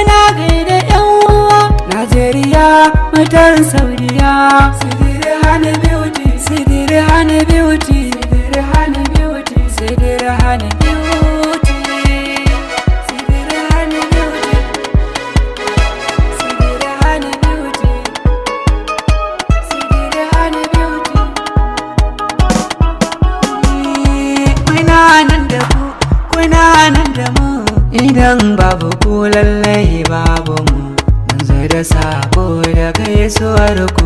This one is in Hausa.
muna gaida yan uwa Najeriya mutan Saudiya. Sidiri Hani Beauty, Sidiri Hani Beauty, Sidiri Hani Beauty, Sidiri Hani Beauty, Sidiri Hani Beauty, Sidiri Hani Beauty, Sidiri Hani Beauty. Muna nan da ku, kuna nan da mu. Idan babu ku lallai babu mu. Mun zo da sako da gaisuwar ku.